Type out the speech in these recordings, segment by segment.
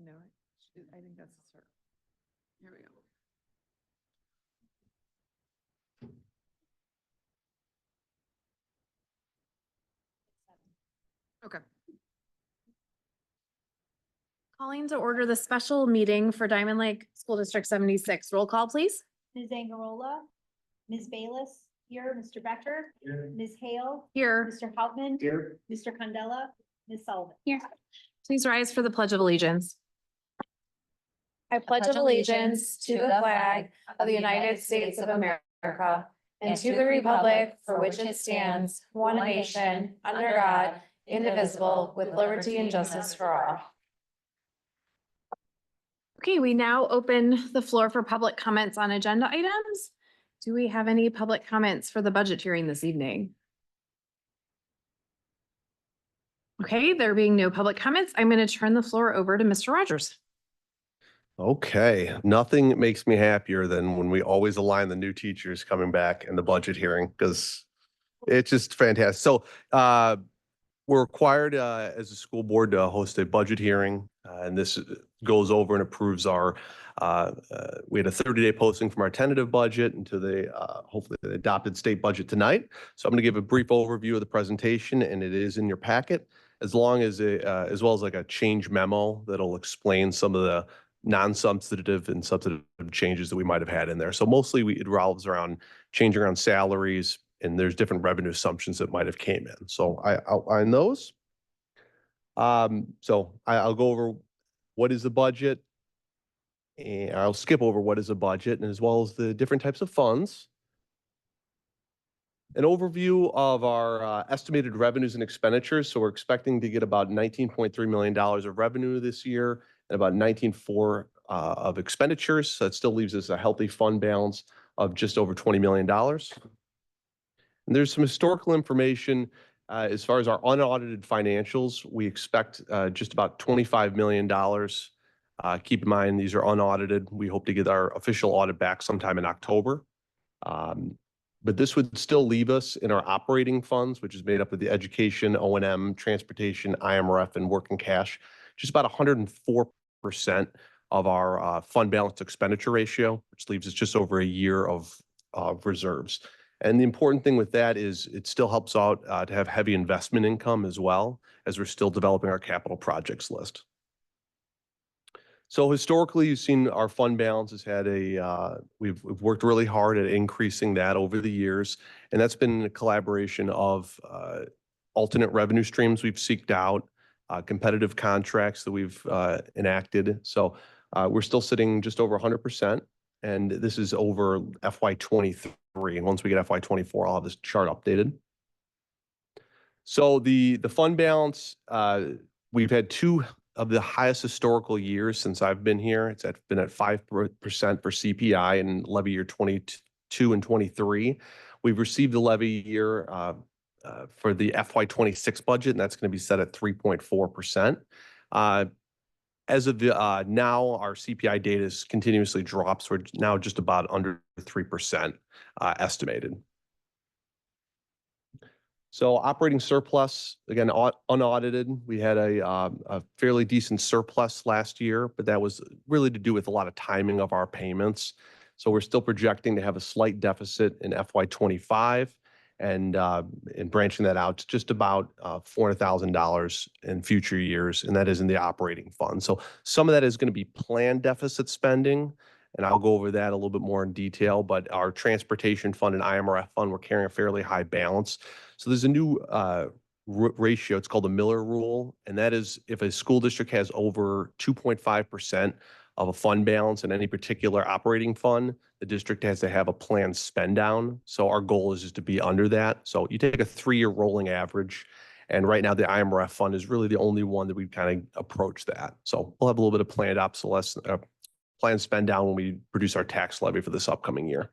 No, I think that's her. Here we go. Okay. Calling to order the special meeting for Diamond Lake School District 76. Roll call, please. Ms. Angarola, Ms. Bayless, here, Mr. Becker, Ms. Hale, Here, Mr. Hauptman, Here. Mr. Candela, Ms. Sullivan. here. Please rise for the Pledge of Allegiance. I pledge allegiance to the flag of the United States of America and to the republic for which it stands, one nation, under God, indivisible, with liberty and justice for all. Okay, we now open the floor for public comments on agenda items. Do we have any public comments for the budget hearing this evening? Okay, there being no public comments, I'm going to turn the floor over to Mr. Rogers. Okay, nothing makes me happier than when we always align the new teachers coming back in the budget hearing because it's just fantastic. So we're required as a school board to host a budget hearing, and this goes over and approves our. We had a 30-day posting from our tentative budget into the hopefully the adopted state budget tonight. So I'm going to give a brief overview of the presentation, and it is in your packet, as long as as well as like a change memo that'll explain some of the non-substantive and substantive changes that we might have had in there. So mostly it revolves around changing around salaries, and there's different revenue assumptions that might have came in. So I outline those. I'll go over what is the budget, and I'll skip over what is a budget, and as well as the different types of funds. An overview of our estimated revenues and expenditures. So we're expecting to get about $19.3 million of revenue this year and about 19.4 of expenditures. So that still leaves us a healthy fund balance of just over $20 million. And there's some historical information as far as our unaudited financials. We expect just about $25 million. Keep in mind, these are unaudited. We hope to get our official audit back sometime in October. But this would still leave us in our operating funds, which is made up of the education, O&M, transportation, IMRF, and working cash, just about 104% of our fund balance expenditure ratio, which leaves us just over a year of reserves. And the important thing with that is it still helps out to have heavy investment income as well, as we're still developing our capital projects list. So historically, you've seen our fund balance has had we've worked really hard at increasing that over the years. And that's been a collaboration of alternate revenue streams we've seeked out, competitive contracts that we've enacted. So we're still sitting just over 100%. And this is over FY23. And once we get FY24, I'll have this chart updated. So the fund balance, we've had two of the highest historical years since I've been here. It's been at 5% for CPI and levy year 22 and 23. We've received the levy year for the FY26 budget, and that's going to be set at 3.4%. As of now, our CPI data is continuously drops. We're now just about under 3% estimated. So operating surplus, again, unaudited. We had a fairly decent surplus last year, but that was really to do with a lot of timing of our payments. So we're still projecting to have a slight deficit in FY25 and branching that out to just about $400,000 in future years, and that is in the operating fund. So some of that is going to be planned deficit spending, and I'll go over that a little bit more in detail, but our transportation fund and IMRF fund, we're carrying a fairly high balance. So there's a new ratio, it's called the Miller Rule, and that is if a school district has over 2.5% of a fund balance in any particular operating fund, the district has to have a planned spend down. So our goal is just to be under that. So you take a 3-year rolling average, and right now the IMRF fund is really the only one that we've kind of approached that. So we'll have a little bit of planned obsolescence, planned spend down when we produce our tax levy for this upcoming year.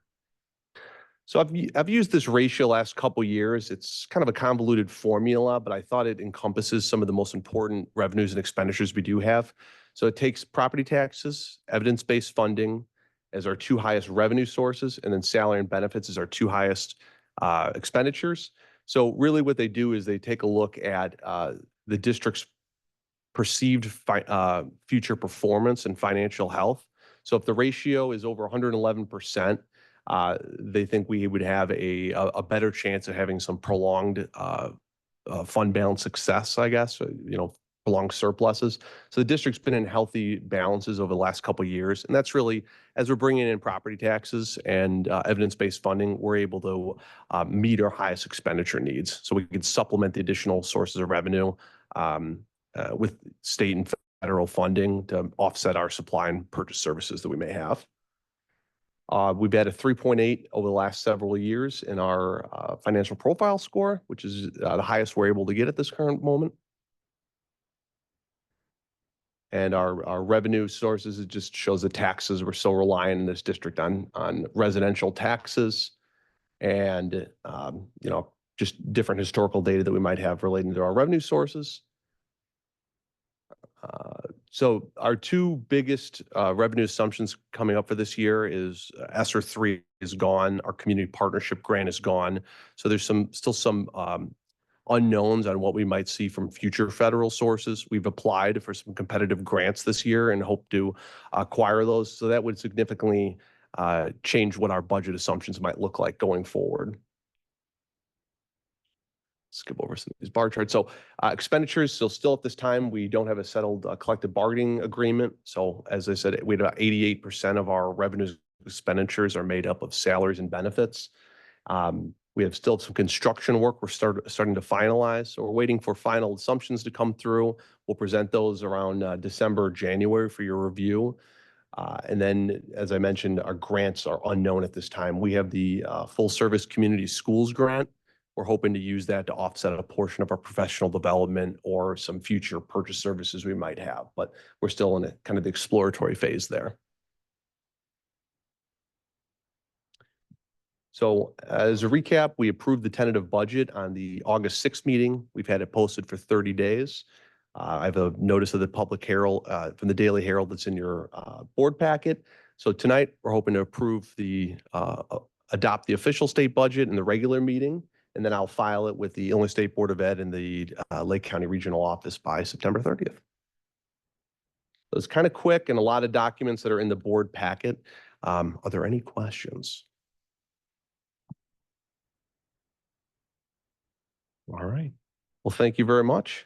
So I've used this ratio last couple years. It's kind of a convoluted formula, but I thought it encompasses some of the most important revenues and expenditures we do have. So it takes property taxes, evidence-based funding as our two highest revenue sources, and then salary and benefits as our two highest expenditures. So really what they do is they take a look at the district's perceived future performance and financial health. So if the ratio is over 111%, they think we would have a better chance of having some prolonged fund balance success, I guess, prolonged surpluses. So the district's been in healthy balances over the last couple of years. And that's really, as we're bringing in property taxes and evidence-based funding, we're able to meet our highest expenditure needs. So we can supplement the additional sources of revenue with state and federal funding to offset our supply and purchase services that we may have. We've had a 3.8 over the last several years in our financial profile score, which is the highest we're able to get at this current moment. And our revenue sources, it just shows the taxes. We're so reliant in this district on residential taxes and, just different historical data that we might have relating to our revenue sources. So our two biggest revenue assumptions coming up for this year is ESSER 3 is gone. Our community partnership grant is gone. So there's still some unknowns on what we might see from future federal sources. We've applied for some competitive grants this year and hope to acquire those. So that would significantly change what our budget assumptions might look like going forward. Skip over some of these bar charts. So expenditures, so still at this time, we don't have a settled collective bargaining agreement. So as I said, we had about 88% of our revenues expenditures are made up of salaries and benefits. We have still some construction work we're starting to finalize. So we're waiting for final assumptions to come through. We'll present those around December, January for your review. And then, as I mentioned, our grants are unknown at this time. We have the full service community schools grant. We're hoping to use that to offset a portion of our professional development or some future purchase services we might have, but we're still in a kind of the exploratory phase there. So as a recap, we approved the tentative budget on the August 6th meeting. We've had it posted for 30 days. I have a notice of the Public Herald from the Daily Herald that's in your board packet. So tonight we're hoping to approve adopt the official state budget in the regular meeting, and then I'll file it with the Illinois State Board of Ed and the Lake County Regional Office by September 30th. So it's kind of quick and a lot of documents that are in the board packet. Are there any questions? All right. Well, thank you very much.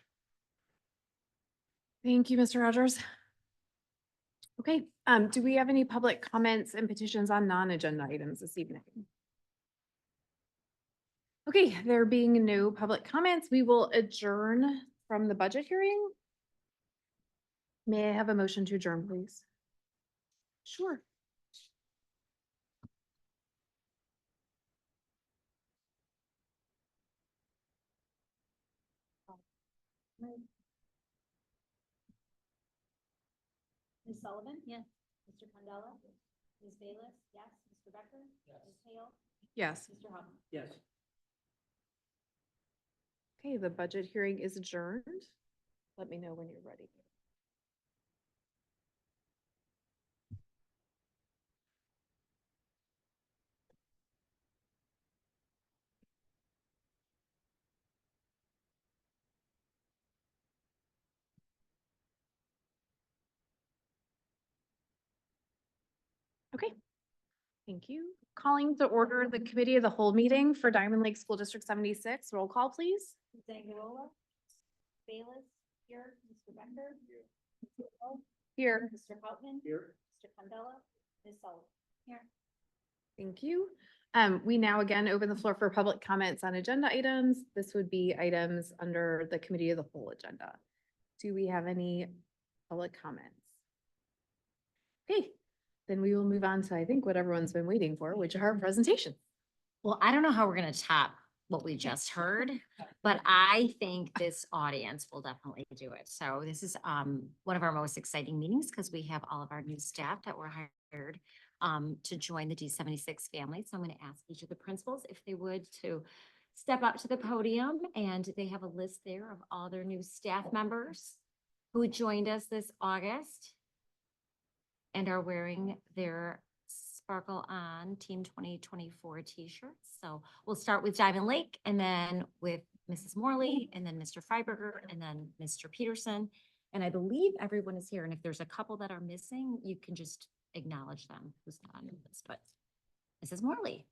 Thank you, Mr. Rogers. Okay, do we have any public comments and petitions on non-agenda items this evening? Okay, there being no public comments, we will adjourn from the budget hearing. May I have a motion to adjourn, please? Sure. Ms. Sullivan? Yes. Mr. Candela? Ms. Bayless? Yes. Mr. Becker? Yes. Ms. Hale? Yes. Mr. Hoffman? Yes. Okay, the budget hearing is adjourned. Let me know when you're ready. Okay, thank you. Calling to order the committee of the whole meeting for Diamond Lake School District 76. Roll call, please. Ms. Angarola? Bayless? Here. Mr. Becker? Here. Here. Mr. Hoffman? Here. Mr. Candela? Ms. Sullivan? Here. Thank you. We now again open the floor for public comments on agenda items. This would be items under the committee of the whole agenda. Do we have any public comments? Okay, then we will move on to, I think, what everyone's been waiting for, which are our presentations. Well, I don't know how we're gonna top what we just heard, but I think this audience will definitely do it. So this is one of our most exciting meetings because we have all of our new staff that were hired to join the D76 family. So I'm going to ask each of the principals if they would to step up to the podium, and they have a list there of all their new staff members who joined us this August and are wearing their Sparkle On Team 2024 t-shirts. So we'll start with Diamond Lake and then with Mrs. Morley and then Mr. Freiberger and then Mr. Peterson. And I believe everyone is here. And if there's a couple that are missing, you can just acknowledge them who's not on the list, but Mrs. Morley.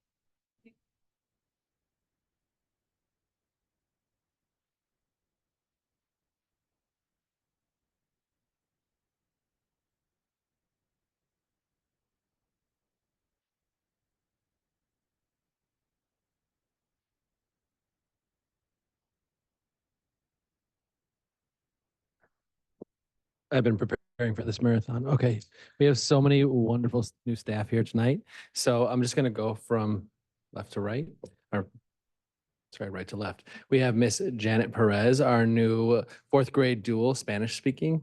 I've been preparing for this marathon. Okay, we have so many wonderful new staff here tonight. So I'm just going to go from left to right, or sorry, right to left. We have Miss Janet Perez, our new fourth grade dual Spanish speaking.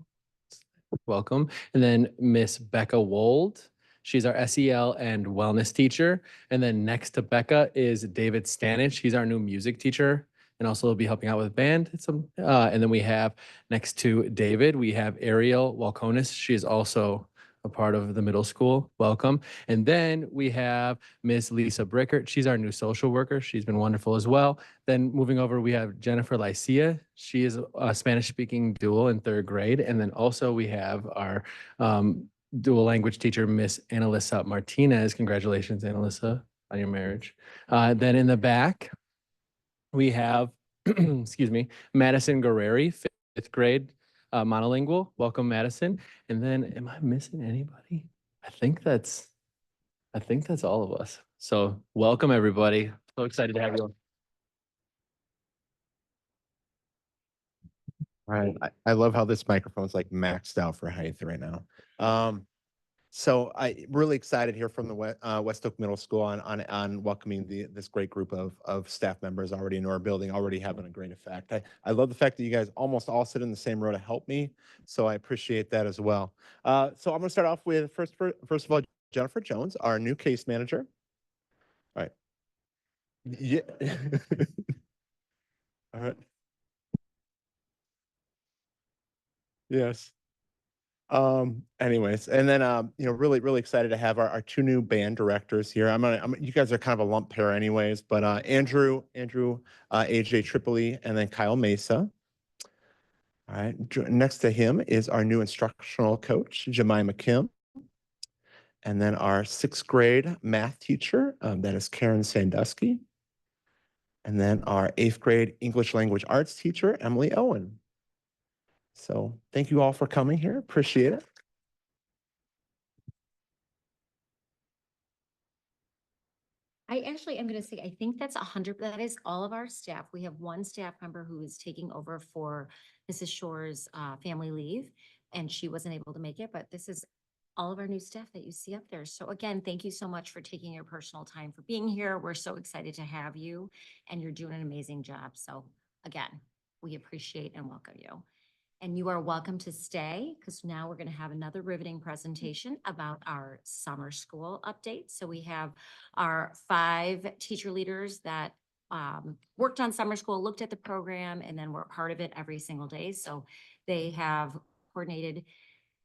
Welcome. And then Miss Becca Wold. She's our SEL and wellness teacher. And then next to Becca is David Stanich. He's our new music teacher and also will be helping out with band. And then we have next to David, we have Ariel Walconis. She's also a part of the middle school. Welcome. And then we have Miss Lisa Brickert. She's our new social worker. She's been wonderful as well. Then moving over, we have Jennifer Lycia. She is a Spanish speaking dual in third grade. And then also we have our dual language teacher, Miss Annalisa Martinez. Congratulations, Annalisa, on your marriage. Then in the back, we have, excuse me, Madison Guerreri, fifth grade monolingual. Welcome, Madison. And then, am I missing anybody? I think that's all of us. So welcome, everybody. So excited to have you. All right. I love how this microphone's like maxed out for height right now. So I really excited here from the West Oak Middle School on welcoming this great group of staff members already in our building, already having a great effect. I love the fact that you guys almost all sit in the same row to help me. So I appreciate that as well. So I'm going to start off with first of all, Jennifer Jones, our new case manager. All right. Yeah. All right. Yes. Anyways, and then really excited to have our two new band directors here. You guys are kind of a lump pair anyways, but Andrew AJ Tripoli, and then Kyle Mesa. All right, next to him is our new instructional coach, Jemima Kim. And then our sixth grade math teacher, that is Karen Sandusky. And then our eighth grade English language arts teacher, Emily Owen. So thank you all for coming here. Appreciate it. I actually am going to say, I think that's 100, that is all of our staff. We have one staff member who is taking over for Mrs. Shore's family leave, and she wasn't able to make it, but this is all of our new staff that you see up there. So again, thank you so much for taking your personal time for being here. We're so excited to have you, and you're doing an amazing job. So again, we appreciate and welcome you. And you are welcome to stay, because now we're going to have another riveting presentation about our summer school update. So we have our 5 teacher leaders that worked on summer school, looked at the program, and then were part of it every single day. So they have coordinated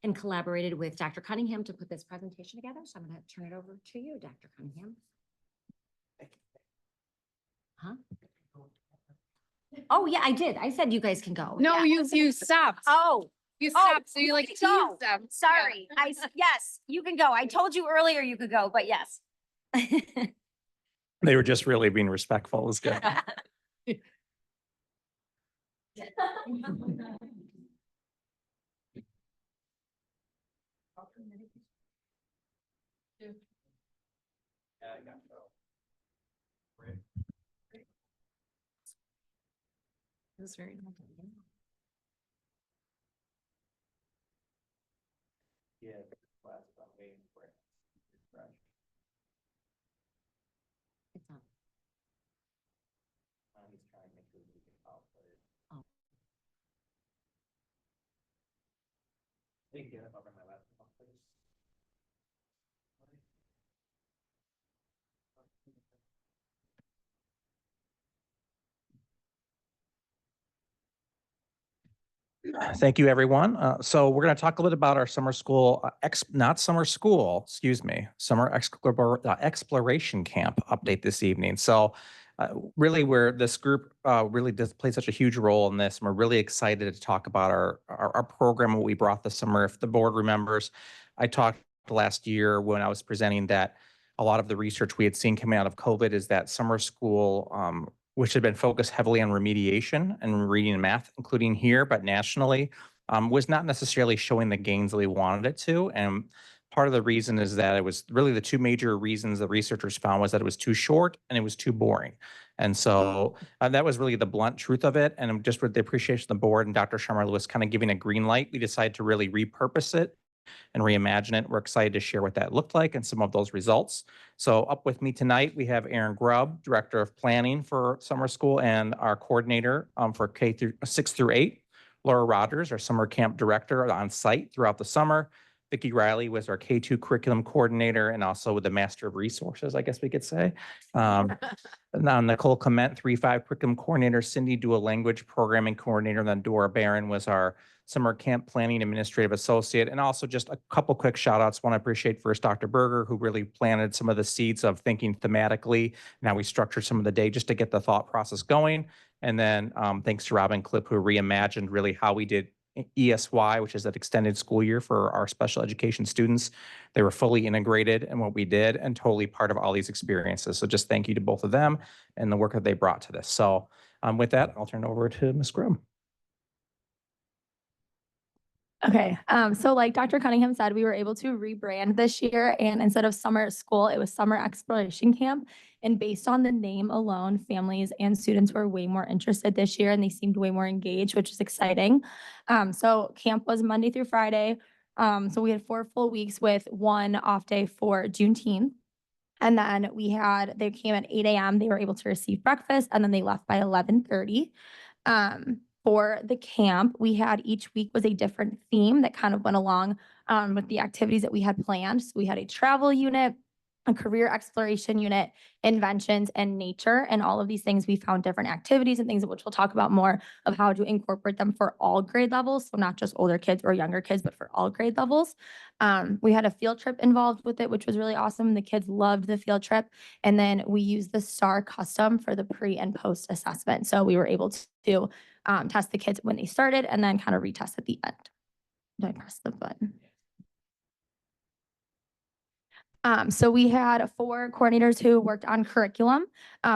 and collaborated with Dr. Cunningham to put this presentation together. So I'm going to turn it over to you, Dr. Cunningham. Huh? Oh, yeah, I did. I said you guys can go. No, Yeah. you stopped. Oh, You Oh, stopped, so you like you can go. teased them. sorry. Yes, you can go. I told you earlier you could go, but yes. They were just really being respectful. It was good. It was very. It's on. Oh. Thank you, everyone. So we're going to talk a little bit about our summer school, summer exploration camp update this evening. So Really, where this group really does play such a huge role in this, and we're really excited to talk about our program, what we brought this summer. If the board remembers, I talked last year when I was presenting that a lot of the research we had seen coming out of COVID is that summer school, which had been focused heavily on remediation and reading and math, including here, but nationally, was not necessarily showing the gains that we wanted it to. And part of the reason is that it was really the two major reasons the researchers found was that it was too short and it was too boring. And so that was really the blunt truth of it. And just with the appreciation of the board and Dr. Sharma Lewis kind of giving a green light, we decided to really repurpose it and reimagine it. We're excited to share what that looked like and some of those results. So up with me tonight, we have Aaron Grubb, Director of Planning for Summer School, and our coordinator for K through 6 through 8, Laura Rogers, our Summer Camp Director on site throughout the summer. Vicki Riley was our K2 curriculum coordinator and also with the Master of Resources, I guess we could say. Now Nicole Clement, 3-5 curriculum coordinator, Cindy Dual Language Programming Coordinator, and then Dora Barron was our Summer Camp Planning Administrative Associate. And also just a couple quick shout outs. One I appreciate first Dr. Berger, who really planted some of the seeds of thinking thematically and how we structured some of the day just to get the thought process going. And then thanks to Robin Clip, who reimagined really how we did ESY, which is that extended school year for our special education students. They were fully integrated in what we did and totally part of all these experiences. So just thank you to both of them and the work that they brought to this. So with that, I'll turn it over to Ms. Grimm. Okay, so like Dr. Cunningham said, we were able to rebrand this year, and instead of summer school, it was summer exploration camp. And based on the name alone, families and students were way more interested this year, and they seemed way more engaged, which is exciting. So camp was Monday through Friday. So we had 4 full weeks with 1 off day for Juneteenth. And then they came at 8 a.m. They were able to receive breakfast, and then they left by 11:30. For the camp, we had each week was a different theme that kind of went along with the activities that we had planned. So we had a travel unit, a career exploration unit, inventions, and nature. And all of these things, we found different activities and things which we'll talk about more of how to incorporate them for all grade levels. So not just older kids or younger kids, but for all grade levels. We had a field trip involved with it, which was really awesome. The kids loved the field trip. And then we used the STAR custom for the pre and post assessment. So we were able to test the kids when they started and then kind of retest at the end. Did I press the button? So we had 4 coordinators who worked on curriculum.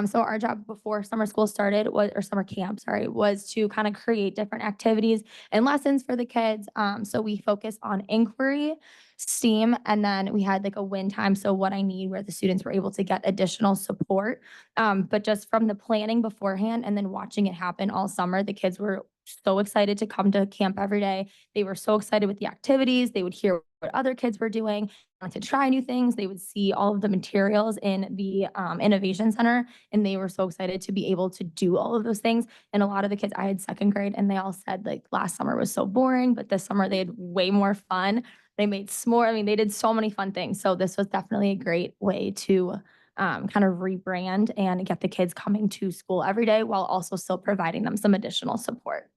So our job before summer school started or summer camp, was to kind of create different activities and lessons for the kids. So we focused on inquiry, STEAM, and then we had like a win time. So what I need, where the students were able to get additional support. But just from the planning beforehand and then watching it happen all summer, the kids were so excited to come to camp every day. They were so excited with the activities. They would hear what other kids were doing, to try new things. They would see all of the materials in the Innovation Center, and they were so excited to be able to do all of those things. And a lot of the kids, I had 2nd grade, and they all said like last summer was so boring, but this summer they had way more fun. They made s'more. I mean, they did so many fun things. So this was definitely a great way to kind of rebrand and get the kids coming to school every day while also still providing them some additional support.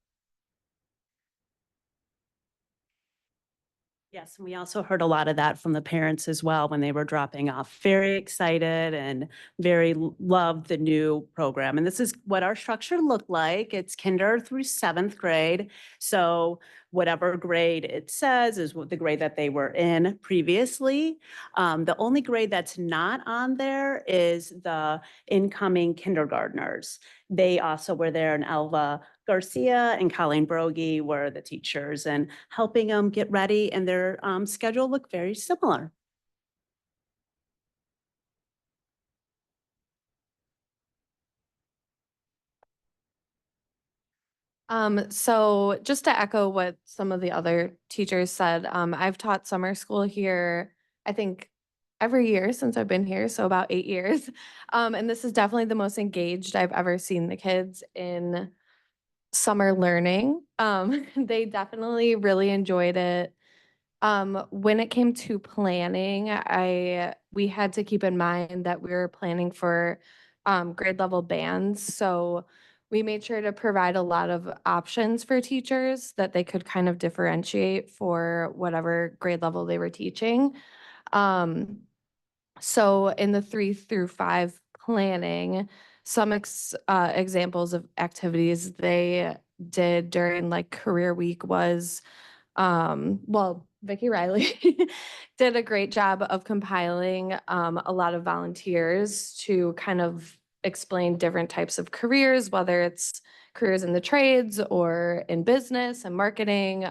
Yes, and we also heard a lot of that from the parents as well when they were dropping off. Very excited and very loved the new program. And this is what our structure looked like. It's kinder through 7th grade. So whatever grade it says is what the grade that they were in previously. The only grade that's not on there is the incoming kindergartners. They also were there, and Elva Garcia and Colleen Brogy were the teachers and helping them get ready, and their schedule looked very similar. So just to echo what some of the other teachers said, I've taught summer school here, I think every year since I've been here, so about 8 years. And this is definitely the most engaged I've ever seen the kids in summer learning. They definitely really enjoyed it. When it came to planning, we had to keep in mind that we were planning for grade level bands. So we made sure to provide a lot of options for teachers that they could kind of differentiate for whatever grade level they were teaching. So in the 3 through 5 planning, some examples of activities they did during like career week was, well, Vicky Riley did a great job of compiling a lot of volunteers to kind of explain different types of careers, whether it's careers in the trades or in business and marketing,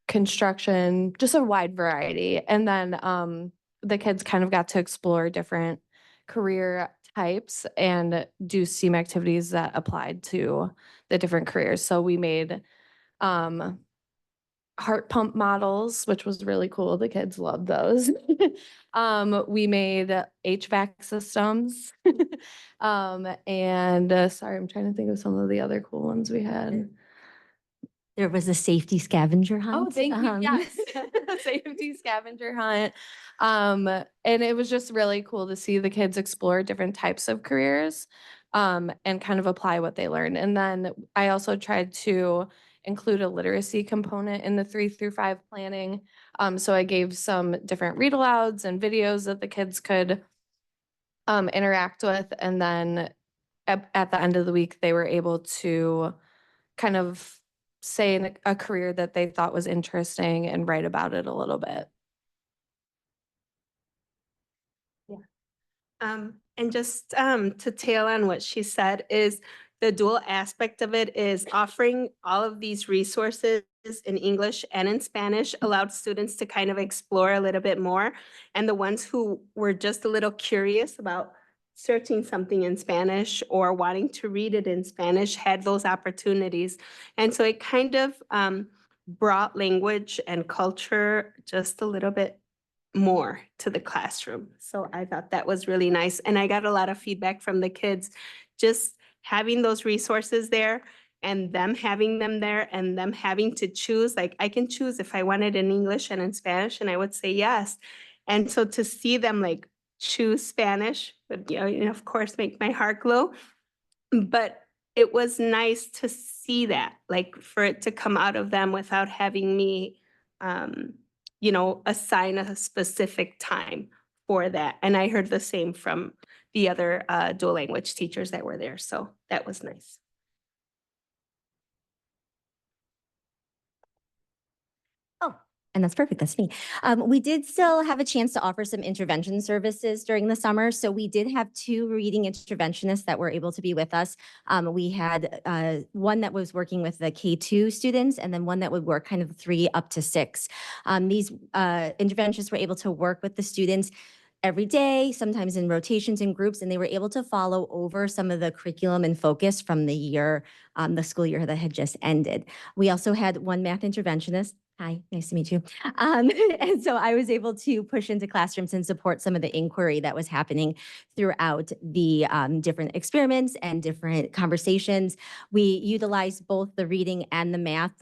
construction, just a wide variety. And then the kids kind of got to explore different career types and do STEAM activities that applied to the different careers. So we made heart pump models, which was really cool. The kids loved those. We made HVAC systems. And sorry, I'm trying to think of some of the other cool ones we had. There was a safety scavenger hunt. Oh, thank you. Yes. Safety scavenger hunt. And it was just really cool to see the kids explore different types of careers and kind of apply what they learned. And then I also tried to include a literacy component in the 3 through 5 planning. So I gave some different read alouds and videos that the kids could interact with. And then at the end of the week, they were able to kind of say a career that they thought was interesting and write about it a little bit. And just to tail on what she said is the dual aspect of it is offering all of these resources in English and in Spanish allowed students to kind of explore a little bit more. And the ones who were just a little curious about searching something in Spanish or wanting to read it in Spanish had those opportunities. And so it kind of brought language and culture just a little bit more to the classroom. So I thought that was really nice. And I got a lot of feedback from the kids, just having those resources there and them having them there and them having to choose, like I can choose if I want it in English and in Spanish, and I would say yes. And so to see them like choose Spanish would, of course, make my heart glow. But it was nice to see that, like for it to come out of them without having me, assign a specific time for that. And I heard the same from the other dual language teachers that were there. So that was nice. And that's perfect. That's me. We did still have a chance to offer some intervention services during the summer. So we did have 2 reading interventionists that were able to be with us. We had one that was working with the K2 students and then one that would work kind of 3 up to 6. These interventionists were able to work with the students every day, sometimes in rotations and groups, and they were able to follow over some of the curriculum and focus from the year, the school year that had just ended. We also had one math interventionist. Hi, nice to meet you. And so I was able to push into classrooms and support some of the inquiry that was happening throughout the different experiments and different conversations. We utilized both the reading and the math,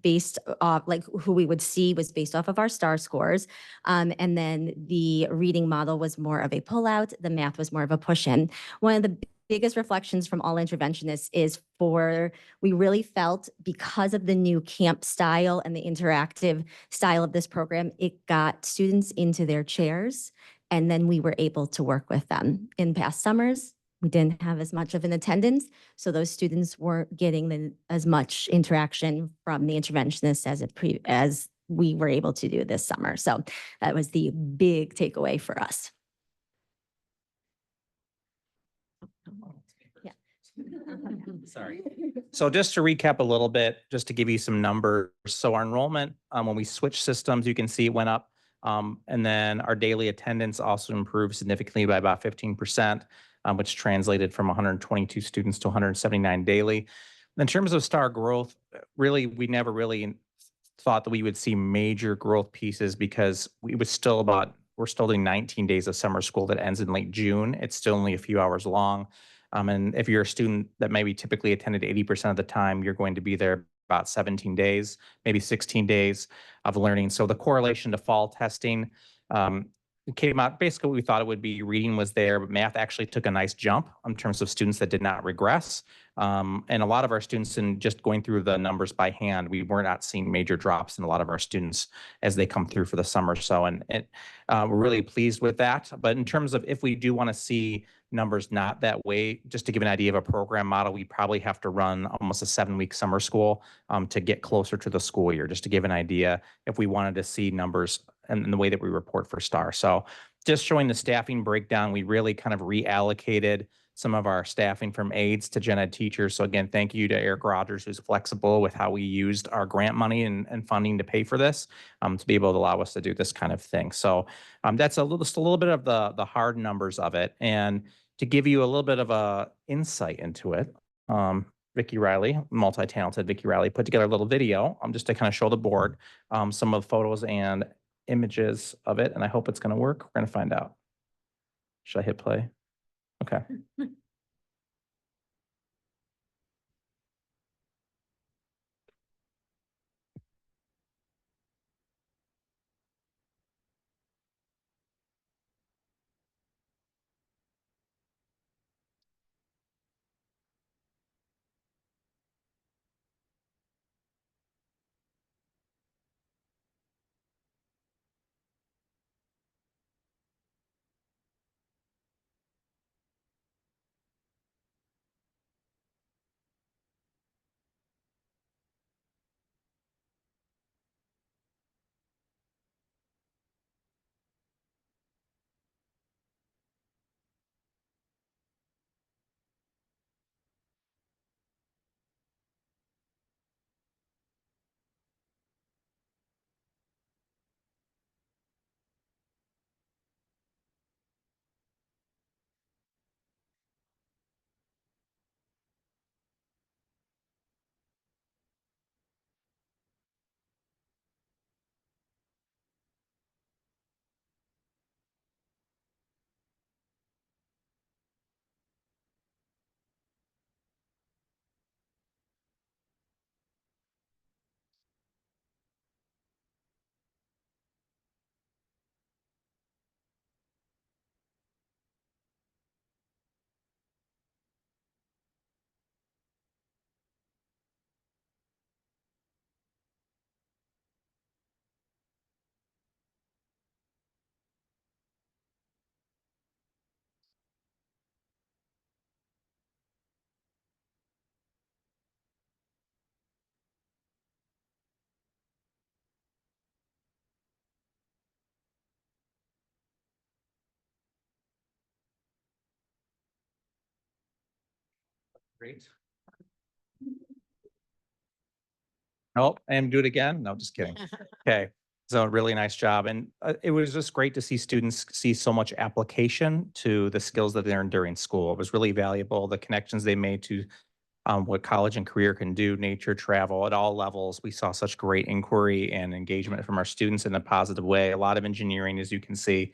based off like who we would see was based off of our STAR scores. And then the reading model was more of a pullout. The math was more of a push-in. One of the biggest reflections from all interventionists is we really felt because of the new camp style and the interactive style of this program, it got students into their chairs and then we were able to work with them. In past summers, we didn't have as much of an attendance, so those students weren't getting as much interaction from the interventionists as we were able to do this summer. So that was the big takeaway for us. Sorry. So just to recap a little bit, just to give you some numbers. So our enrollment, when we switched systems, you can see it went up. And then our daily attendance also improved significantly by about 15%, which translated from 122 students to 179 daily. In terms of STAR growth, really, we never really thought that we would see major growth pieces because we're still doing 19 days of summer school that ends in late June. It's still only a few hours long. And if you're a student that maybe typically attended 80% of the time, you're going to be there about 17 days, maybe 16 days of learning. So the correlation to fall testing, it came out basically what we thought it would be. Reading was there, but math actually took a nice jump in terms of students that did not regress. And a lot of our students, in just going through the numbers by hand, we were not seeing major drops in a lot of our students as they come through for the summer. So, and we're really pleased with that. But in terms of if we do want to see numbers not that way, just to give an idea of a program model, we probably have to run almost a 7-week summer school to get closer to the school year, just to give an idea if we wanted to see numbers and the way that we report for STAR. So just showing the staffing breakdown, we really kind of reallocated some of our staffing from aides to gen ed teachers. So again, thank you to Eric Rogers, who's flexible with how we used our grant money and funding to pay for this, to be able to allow us to do this kind of thing. So that's just a little bit of the hard numbers of it. And to give you a little bit of a insight into it, Vicki Riley, multi-talented Vicki Riley, put together a little video just to kind of show the board some of the photos and images of it. And I hope it's going to work. We're going to find out. Should I hit play? Okay. Great. Nope, and do it again? No, just kidding. Okay, so really nice job. And it was just great to see students see so much application to the skills that they learned during school. It was really valuable, the connections they made to what college and career can do, nature, travel at all levels. We saw such great inquiry and engagement from our students in a positive way. A lot of engineering, as you can see.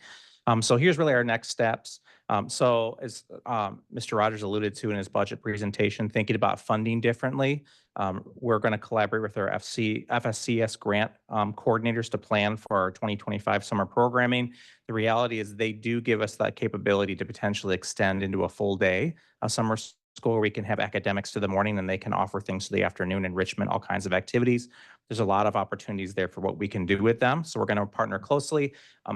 So here's really our next steps. So as Mr. Rogers alluded to in his budget presentation, thinking about funding differently, we're going to collaborate with our FSCS grant coordinators to plan for our 2025 summer programming. The reality is they do give us that capability to potentially extend into a full day of summer school where we can have academics to the morning and they can offer things to the afternoon, enrichment, all kinds of activities. There's a lot of opportunities there for what we can do with them. So we're going to partner closely.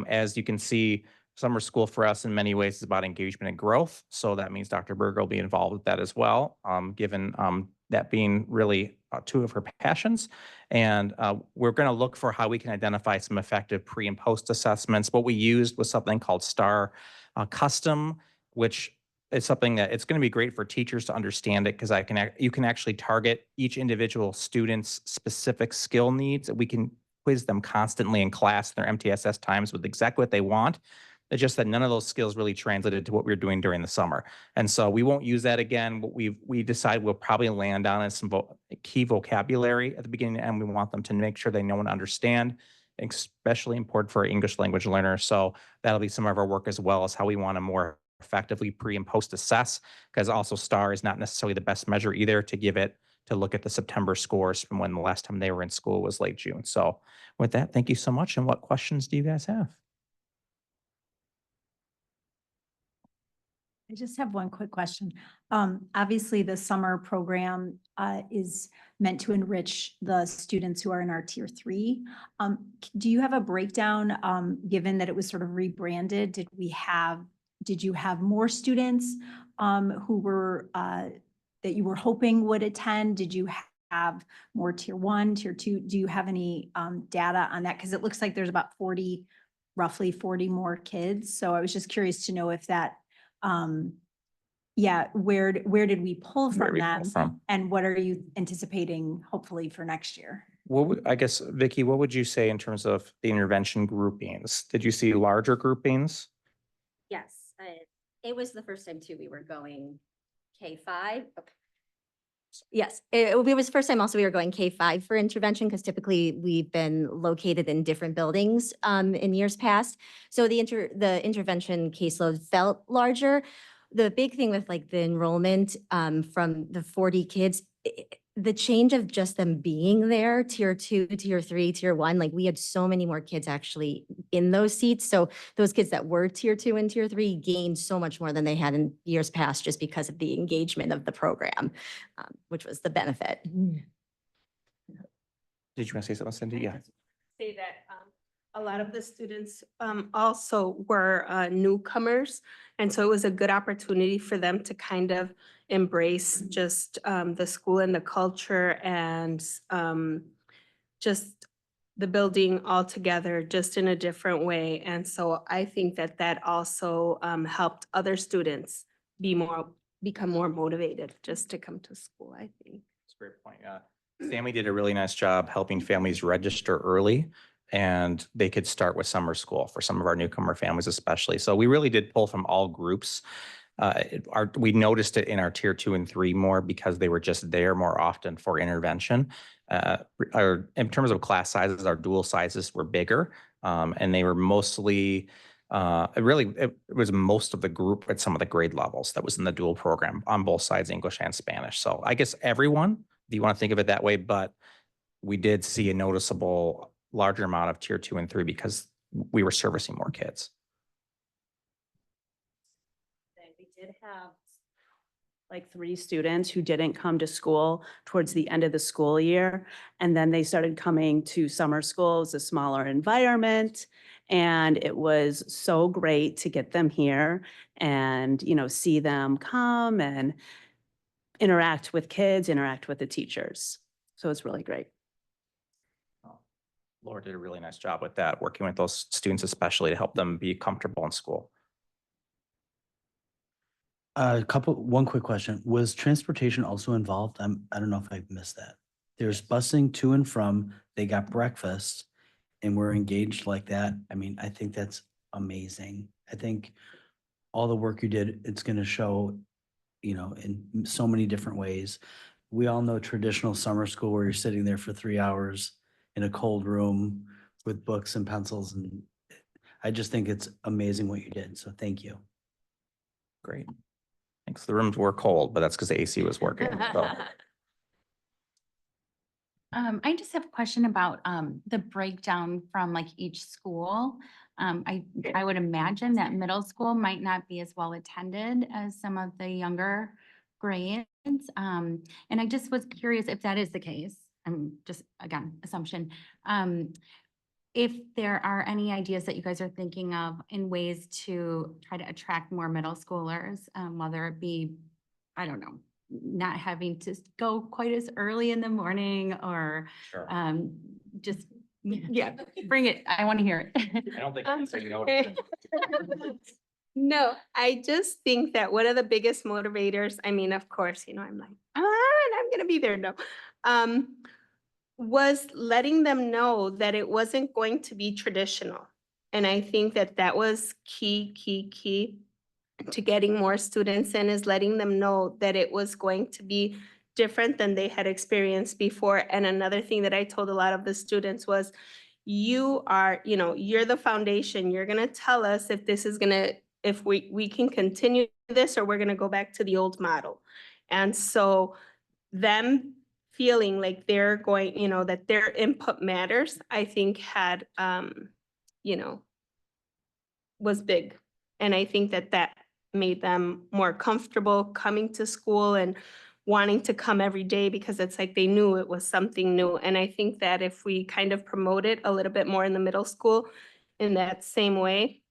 As you can see, summer school for us in many ways is about engagement and growth. So that means Dr. Berger will be involved with that as well, given that being really two of her passions. And we're going to look for how we can identify some effective pre and post assessments. What we used was something called STAR Custom, which is something that it's going to be great for teachers to understand it because you can actually target each individual student's specific skill needs. We can quiz them constantly in class, their MTSS times with exactly what they want. It's just that none of those skills really translated to what we were doing during the summer. And so we won't use that again. What we decide we'll probably land on is some key vocabulary at the beginning, and we want them to make sure they know and understand, especially important for English language learners. So that'll be some of our work as well as how we want to more effectively pre and post assess, because also STAR is not necessarily the best measure either to look at the September scores from when the last time they were in school was late June. So with that, thank you so much. And what questions do you guys have? I just have one quick question. Obviously, the summer program is meant to enrich the students who are in our tier 3. Do you have a breakdown, given that it was sort of rebranded? Did you have more students who were that you were hoping would attend? Did you have more tier 1, tier 2? Do you have any data on that? Because it looks like there's about roughly 40 more kids. So I was just curious to know if that yeah, where did we pull Where from we that? pull from. And what are you anticipating hopefully for next year? I guess, Vicky, what would you say in terms of the intervention groupings? Did you see larger groupings? Yes, it was the first time too, we were going K5. Yes, it was the first time also we were going K5 for intervention because typically we've been located in different buildings in years past. So the intervention caseload felt larger. The big thing with like the enrollment from the 40 kids, the change of just them being there, tier 2, tier 3, tier 1, like we had so many more kids actually in those seats. So those kids that were tier 2 and tier 3 gained so much more than they had in years past just because of the engagement of the program, which was the benefit. Did you want to say something, Cindy? Yeah. Say that a lot of the students also were newcomers. And so it was a good opportunity for them to kind of embrace just the school and the culture and just the building altogether, just in a different way. And so I think that that also helped other students become more motivated just to come to school, I think. That's a great point. Stanley did a really nice job helping families register early, and they could start with summer school for some of our newcomer families especially. So we really did pull from all groups. We noticed it in our tier 2 and 3 more because they were just there more often for intervention. In terms of class sizes, our dual sizes were bigger, and they were mostly it was most of the group at some of the grade levels that was in the dual program on both sides, English and Spanish. So I guess everyone, if you want to think of it that way, but we did see a noticeable larger amount of tier 2 and 3 because we were servicing more kids. We did have like 3 students who didn't come to school towards the end of the school year. And then they started coming to summer school. It was a smaller environment. And it was so great to get them here and, see them come and interact with kids, interact with the teachers. So it's really great. Laura did a really nice job with that, working with those students, especially to help them be comfortable in school. One quick question. Was transportation also involved? I don't know if I missed that. There's busing to and from, they got breakfast and we're engaged like that. I mean, I think that's amazing. I think all the work you did, it's going to show, in so many different ways. We all know traditional summer school where you're sitting there for 3 hours in a cold room with books and pencils. And I just think it's amazing what you did. So thank you. Great. Thanks. The rooms were cold, but that's because the AC was working. So. I just have a question about the breakdown from like each school. I would imagine that middle school might not be as well attended as some of the younger grades. And I just was curious if that is the case. Just, again, assumption. If there are any ideas that you guys are thinking of in ways to try to attract more middle schoolers, whether it be, I don't know, not having to go quite as early in the morning or Sure. Just, yeah, bring it. I want to hear it. I don't think so, you know. No, I just think that one of the biggest motivators, I mean, of course, I'm like, and I'm gonna be there. No, was letting them know that it wasn't going to be traditional. And I think that that was key to getting more students in, is letting them know that it was going to be different than they had experienced before. And another thing that I told a lot of the students was, you're the foundation. You're gonna tell us if this is if we can continue this or we're gonna go back to the old model. And so them feeling like they're going, that their input matters, I think had, was big. And I think that made them more comfortable coming to school and wanting to come every day because it's like they knew it was something new. And I think that if we kind of promote it a little bit more in the middle school in that same way,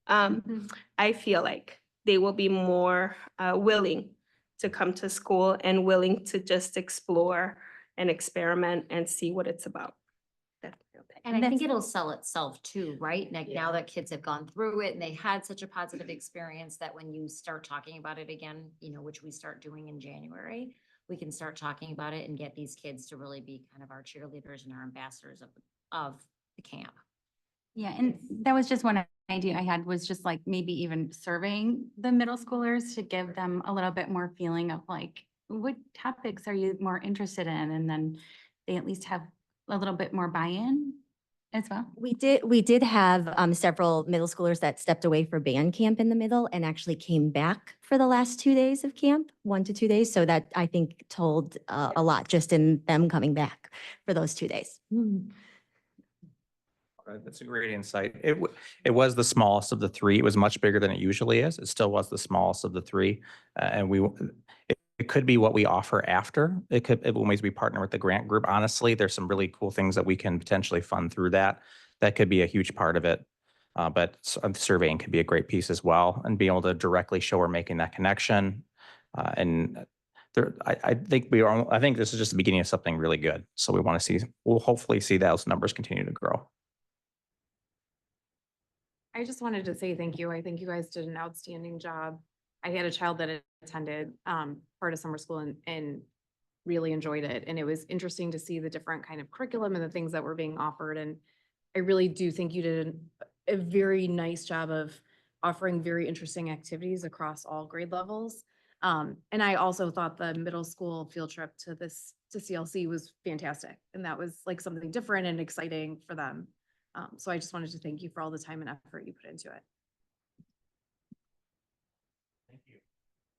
I feel like they will be more willing to come to school and willing to just explore and experiment and see what it's about. That's my opinion. And I think it'll sell itself too, right? Like now that kids have gone through it and they had such a positive experience that when you start talking about it again, you know, which we start doing in January, we can start talking about it and get these kids to really be kind of our cheerleaders and our ambassadors of the camp. Yeah, and that was just one idea I had, was just like maybe even surveying the middle schoolers to give them a little bit more feeling of like, what topics are you more interested in? And then they at least have a little bit more buy-in as well. We did have several middle schoolers that stepped away for band camp in the middle and actually came back for the last 2 days of camp, 1 to 2 days. So that I think told a lot just in them coming back for those 2 days. That's a great insight. It was the smallest of the three. It was much bigger than it usually is. It still was the smallest of the three. And it could be what we offer after. When we partner with the grant group, honestly, there's some really cool things that we can potentially fund through that. That could be a huge part of it. But surveying could be a great piece as well, and being able to directly show we're making that connection. I think this is just the beginning of something really good. So we'll hopefully see those numbers continue to grow. I just wanted to say thank you. I think you guys did an outstanding job. I had a child that attended part of summer school and really enjoyed it. And it was interesting to see the different kind of curriculum and the things that were being offered. And I really do think you did a very nice job of offering very interesting activities across all grade levels. And I also thought the middle school field trip to CLC was fantastic. And that was like something different and exciting for them. So I just wanted to thank you for all the time and effort you put into it.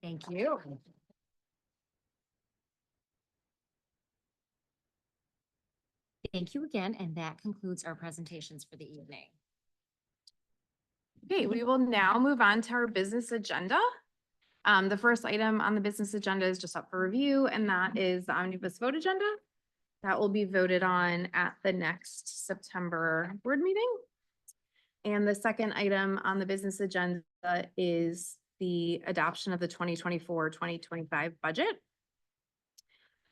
Thank you. Thank you again, and that concludes our presentations for the evening. Okay, we will now move on to our business agenda. The first item on the business agenda is just up for review, and that is the omnibus vote agenda. That will be voted on at the next September board meeting. And the second item on the business agenda is the adoption of the 2024-2025 budget.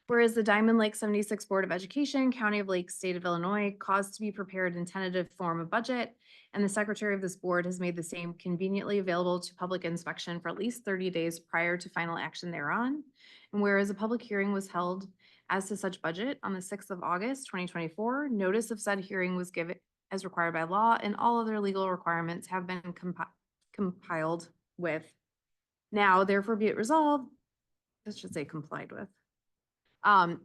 Whereas the Diamond Lake 76 Board of Education, County of Lake, State of Illinois, caused to be prepared in tentative form a budget, and the secretary of this board has made the same conveniently available to public inspection for at least 30 days prior to final action thereon. And whereas a public hearing was held as to such budget on the 6th of August, 2024, notice of said hearing was given as required by law, and all other legal requirements have been compiled with. Now therefore be it resolved, this should say complied with.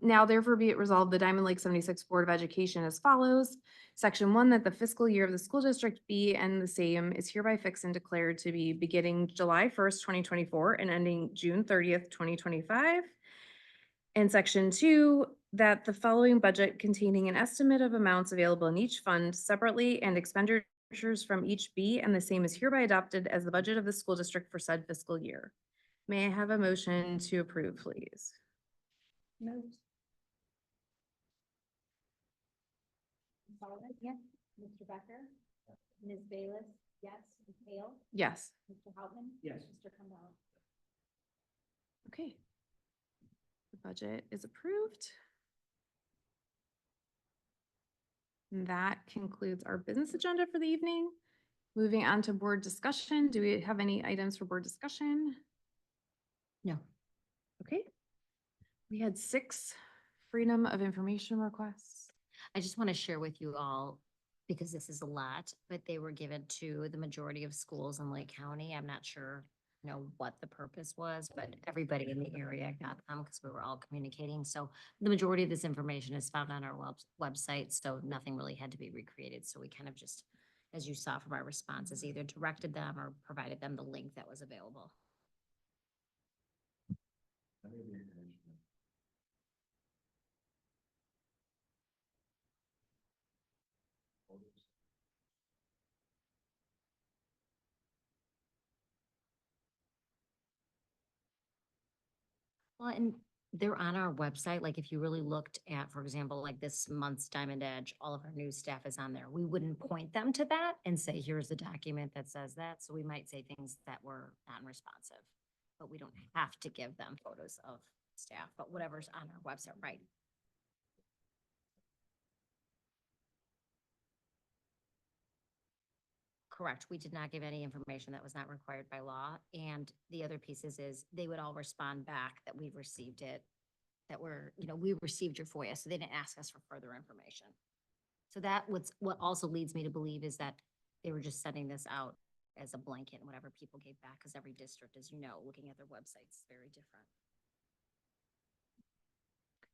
Now therefore be it resolved, the Diamond Lake 76 Board of Education as follows. Section 1, that the fiscal year of the school district be and the same is hereby fixed and declared to be beginning July 1st, 2024 and ending June 30th, 2025. And section 2, that the following budget containing an estimate of amounts available in each fund separately and expenditures from each be and the same is hereby adopted as the budget of the school district for said fiscal year. May I have a motion to approve, please? Ms. Sullivan? Yes. Mr. Becker? Ms. Bayless? Yes. Ms. Hale? Yes. Mr. Houtman? Yes. Mr. Campbell? Okay. The budget is approved. And that concludes our business agenda for the evening. Moving on to board discussion. Do we have any items for board discussion? No. Okay. We had 6 freedom of information requests. I just want to share with you all, because this is a lot, but they were given to the majority of schools in Lake County. I'm not sure, you know, what the purpose was, but everybody in the area got them because we were all communicating. So the majority of this information is found on our website, so nothing really had to be recreated. So we kind of just, as you saw from our responses, either directed them or provided them the link that was available. Well, and they're on our website. Like if you really looked at, for example, like this month's Diamond Edge, all of our new staff is on there. We wouldn't point them to that and say, here's the document that says that. So we might say things that were non-responsive, but we don't have to give them photos of staff, but whatever's on our website, right? Correct. We did not give any information that was not required by law. And the other pieces is they would all respond back that we've received it, that we're, we received your FOIA, so they didn't ask us for further information. So that was, what also leads me to believe is that they were just sending this out as a blanket and whatever people gave back, because every district, as you know, looking at their websites, is very different.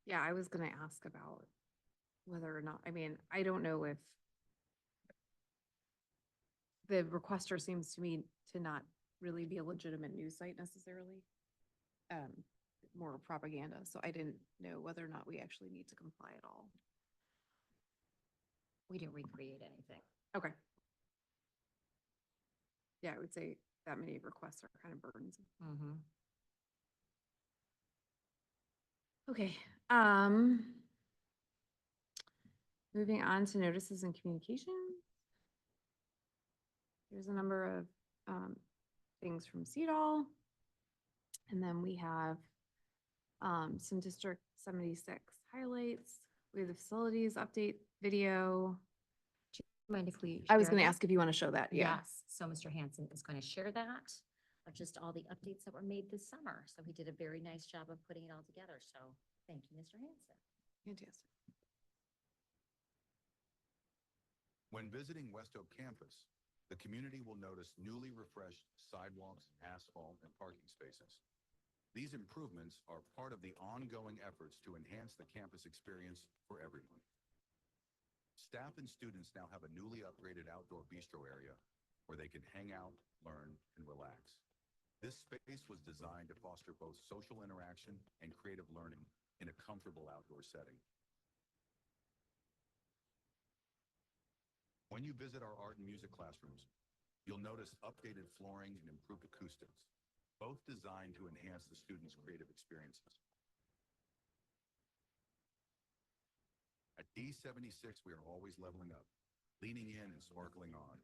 Yeah, I was gonna ask about whether or not, I mean, I don't know if the requester seems to me to not really be a legitimate news site necessarily. More propaganda, so I didn't know whether or not we actually need to comply at all. We didn't recreate anything. Okay. Yeah, I would say that many requests are kind of burdensome. Mm-hmm. Okay, moving on to notices and communication. There's a number of things from CEDAW. And then we have some District 76 highlights. We have the facilities update video. Mind if we? I was share gonna that? ask if you want to show that, yeah. Yes, so Mr. Hanson is going to share that of just all the updates that were made this summer. So he did a very nice job of putting it all together. So thank you, Mr. Hanson. Fantastic. When visiting West Oak campus, the community will notice newly refreshed sidewalks, asphalt, and parking spaces. These improvements are part of the ongoing efforts to enhance the campus experience for everyone. Staff and students now have a newly upgraded outdoor bistro area where they can hang out, learn, and relax. This space was designed to foster both social interaction and creative learning in a comfortable outdoor setting. When you visit our art and music classrooms, you'll notice updated flooring and improved acoustics, both designed to enhance the students' creative experiences. At D76, we are always leveling up, leaning in and sparkling on,